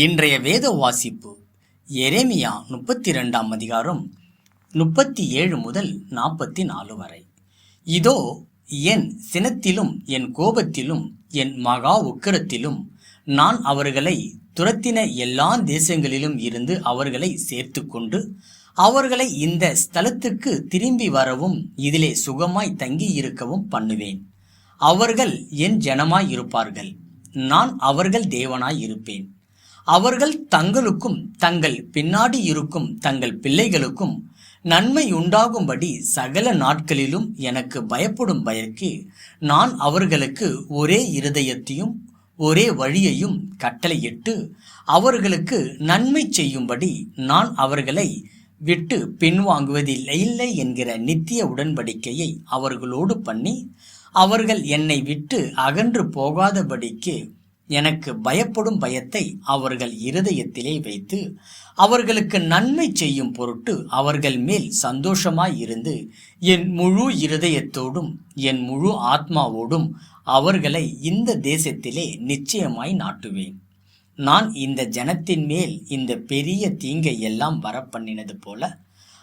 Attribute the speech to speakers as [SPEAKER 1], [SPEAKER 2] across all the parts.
[SPEAKER 1] இன்றைய வேத வாசிப்பு எரேமியா 32ஆம் அதிகாரம் 37 முதல் 44 வரை. இதோ, என் சினத்திலும் என் கோபத்திலும் என் மகா உக்கிரத்திலும் நான் அவர்களை துரத்தின எல்லா தேசங்களிலும் இருந்து அவர்களை சேர்த்து கொண்டு அவர்களை இந்த ஸ்தலத்துக்கு திரும்பி வரவும் இதிலே சுகமாய் தங்கி இருக்கவும் பண்ணுவேன். அவர்கள் என் ஜனமாய் இருப்பார்கள், நான் அவர்கள் தேவனாய் இருப்பேன். அவர்கள் தங்களுக்கும் தங்கள் பின்னாடி இருக்கும் தங்கள் பிள்ளைகளுக்கும் நன்மை உண்டாகும்படி சகல நாட்களிலும் எனக்கு பயப்படும் பயக்கு நான் அவர்களுக்கு ஒரே இருதயத்தையும் ஒரே வழியையும் கட்டளையிட்டு அவர்களுக்கு நன்மை செய்யும்படி நான் அவர்களை விட்டு பின்வாங்குவதில்லை என்கிற நித்திய உடன்படிக்கையை அவர்களோடு பண்ணி, அவர்கள் என்னை விட்டு அகன்று போகாதபடிக்கு எனக்கு பயப்படும் பயத்தை அவர்கள் இருதயத்திலே வைத்து அவர்களுக்கு நன்மை செய்யும் பொருட்டு அவர்கள் மேல் சந்தோஷமாய் இருந்து என் முழு இருதயத்தோடும் என் முழு ஆத்மாவோடும் அவர்களை இந்த தேசத்திலே நிச்சயமாய் நாட்டுவேன். நான் இந்த ஜனத்தின் மேல் இந்த பெரிய தீங்கை எல்லாம் வரப்பண்ணினது போல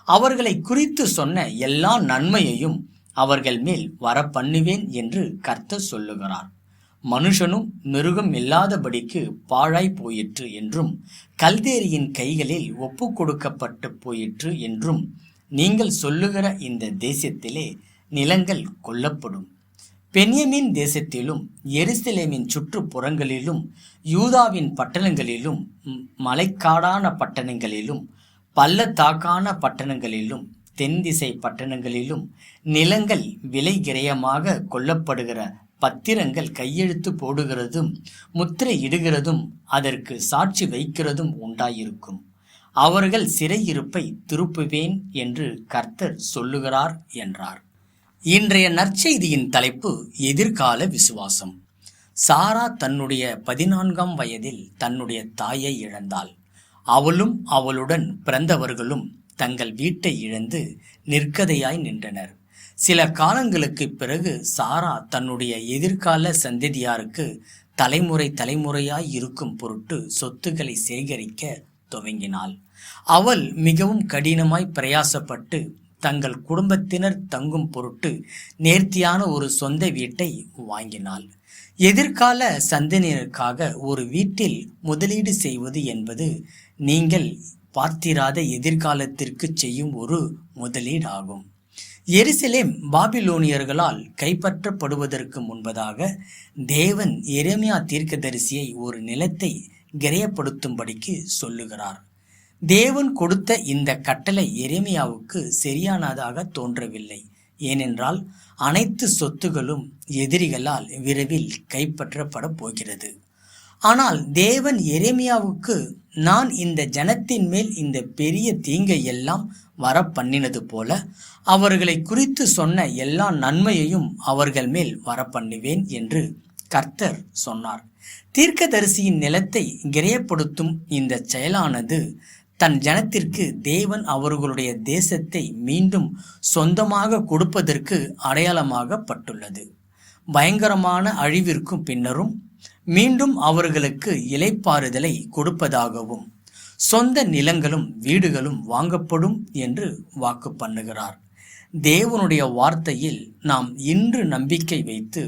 [SPEAKER 1] அவர்களை குறித்து சொன்ன எல்லா நன்மையையும் அவர்கள் மேல் வரப்பண்ணுவேன் என்று கர்த்தர் சொல்லுகிறார். மனுஷனும் மிருகம் இல்லாதபடிக்கு பாழாய் போயிற்று என்றும் கல்தேரியின் கைகளில் ஒப்பு கொடுக்கப்பட்டு போயிற்று என்றும் நீங்கள் சொல்லுகிற இந்த தேசத்திலே நிலங்கள் கொல்லப்படும். பென்யமீன் தேசத்திலும் எருசலேமின் சுற்றுப்புறங்களிலும் யூதாவின் பட்டணங்களிலும் மலைக்காடான பட்டணங்களிலும் பள்ளத்தாக்கான பட்டணங்களிலும் தென் திசை பட்டணங்களிலும் நிலங்கள் விலை கிரயமாக கொல்லப்படுகிற பத்திரங்கள் கையெழுத்து போடுகிறதும் முத்திரை இடுகிறதும் அதற்கு சாட்சி வைக்கிறதும் உண்டாயிருக்கும். அவர்கள் சிறையிருப்பை திருப்புவேன் என்று கர்த்தர் சொல்லுகிறார் என்றார். இன்றைய நற்செய்தியின் தலைப்பு எதிர்கால விசுவாசம். சாரா தன்னுடைய 14ஆம் வயதில் தன்னுடைய தாயை இழந்தாள். அவளும் அவளுடன் பிறந்தவர்களும் தங்கள் வீட்டை இழந்து நிற்கதையாய் நின்றனர். சில காலங்களுக்கு பிறகு சாரா தன்னுடைய எதிர்கால சந்ததியாருக்கு தலைமுறையாய் இருக்கும் பொருட்டு சொத்துக்களை சேகரிக்க துவங்கினாள். அவள் மிகவும் கடினமாய் பிரயாசப்பட்டு தங்கள் குடும்பத்தினர் தங்கும் பொருட்டு நேர்த்தியான ஒரு சொந்த வீட்டை வாங்கினாள். எதிர்கால சந்ததியினருக்காக ஒரு வீட்டில் முதலீடு செய்வது என்பது நீங்கள் பார்த்திராத எதிர்காலத்திற்கு செய்யும் ஒரு முதலீடாகும். எருசலேம் பாபிலோனியர்களால் கைப்பற்றப்படுவதற்கு முன்பதாக தேவன் எரேமியா தீர்க்கதரிசியை ஒரு நிலத்தை கிரயப்படுத்தும்படிக்கு சொல்லுகிறார். தேவன் கொடுத்த இந்த கட்டளை எரேமியாவுக்கு சரியானதாக தோன்றவில்லை. ஏனென்றால் அனைத்து சொத்துகளும் எதிரிகளால் விரைவில் கைப்பற்றப்பட போகிறது. ஆனால் தேவன் எரேமியாவுக்கு நான் இந்த ஜனத்தின் மேல் இந்த பெரிய தீங்கை எல்லாம் வர பண்ணினது போல அவர்களை குறித்து சொன்ன எல்லா நன்மையையும் அவர்கள் மேல் வரப்பண்ணுவேன் என்று கர்த்தர் சொன்னார். தீர்க்கதரிசியின் நிலத்தை கிரயப்படுத்தும் இந்த செயலானது தன் ஜனத்திற்கு தேவன் அவர்களுடைய தேசத்தை மீண்டும் சொந்தமாக கொடுப்பதற்கு அடையாளமாகப்பட்டுள்ளது. பயங்கரமான அழிவிற்கும் பின்னரும் மீண்டும் அவர்களுக்கு இளைப்பாறுதலை கொடுப்பதாகவும் சொந்த நிலங்களும் வீடுகளும் வாங்கப்படும் என்று வாக்கு பண்ணுகிறார். தேவனுடைய வார்த்தையில் நாம் இன்று நம்பிக்கை வைத்து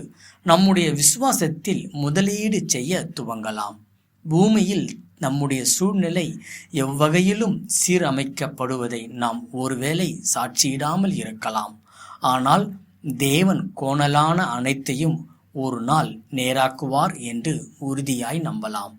[SPEAKER 1] நம்முடைய விசுவாசத்தில் முதலீடு செய்ய துவங்கலாம். பூமியில் நம்முடைய சூழ்நிலை எவ்வகையிலும் சீரமைக்கப்படுவதை நாம் ஒருவேளை சாட்சியிடாமல் இருக்கலாம். ஆனால் தேவன் கோணலான அனைத்தையும் ஒரு நாள் நேராக்குவார் என்று உறுதியாய் நம்பலாம்.